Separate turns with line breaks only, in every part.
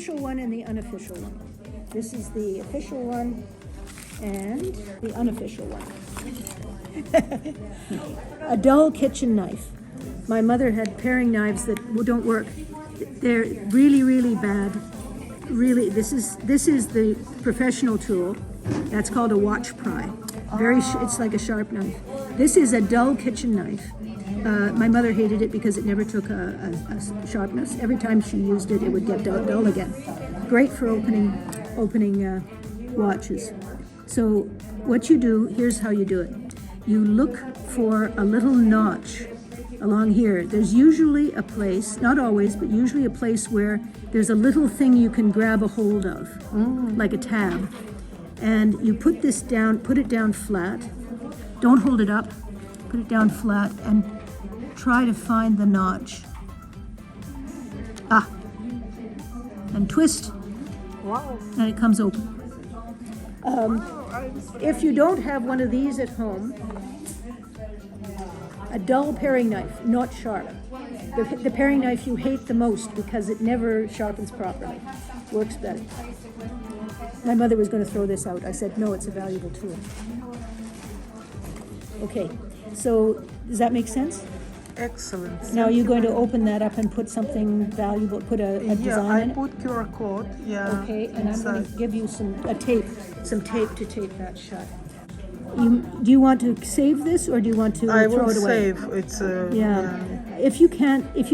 official one and the unofficial one. This is the official one and the unofficial one. A dull kitchen knife. My mother had paring knives that don't work. They're really, really bad. Really, this is the professional tool. That's called a watch pry. It's like a sharp knife. This is a dull kitchen knife. My mother hated it because it never took a sharpness. Every time she used it, it would get dull again. Great for opening watches. So what you do, here's how you do it. You look for a little notch along here. There's usually a place, not always, but usually a place where there's a little thing you can grab a hold of, like a tab. And you put this down, put it down flat. Don't hold it up. Put it down flat and try to find the notch. And twist.
Wow.
And it comes open. If you don't have one of these at home, a dull paring knife, not sharp. The paring knife you hate the most because it never sharpens properly. Works better. My mother was going to throw this out. I said, no, it's a valuable tool. Okay, so does that make sense?
Excellent.
Now you're going to open that up and put something valuable, put a design in it?
I put QR code,
Okay, and I'm going to give you some tape to tape that shut. Do you want to save this or do you want to
I
throw
will
it away?
save. It's
If you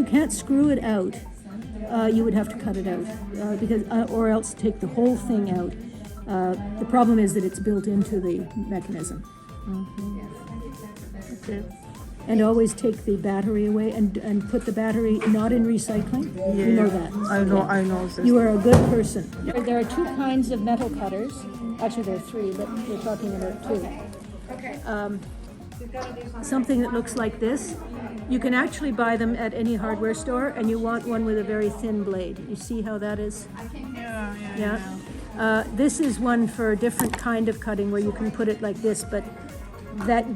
can't screw it out, you would have to cut it out because or else take the whole thing out. The problem is that it's built into the mechanism.
okay.
And always take the battery away and put the battery not in recycling.
Yeah,
You know that.
I know this.
You are a good person. There are two kinds of metal cutters. Actually, there are three, but we're talking about two. Something that looks like this. You can actually buy them at any hardware store, and you want one with a very thin blade. You see how that is? Yeah. This is one for a different kind of cutting where you can put it like this, but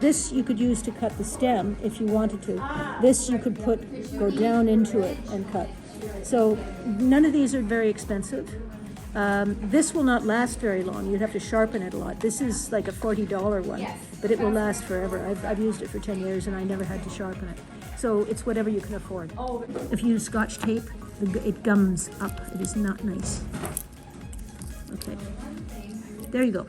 this you could use to cut the stem if you wanted to. This you could go down into it and cut. So none of these are very expensive. This will not last very long. You'd have to sharpen it a lot. This is like a $40 one, but it will last forever. I've used it for 10 years and I never had to sharpen it. So it's whatever you can afford. If you use Scotch tape, it gums up. It is not nice. Okay, there you go.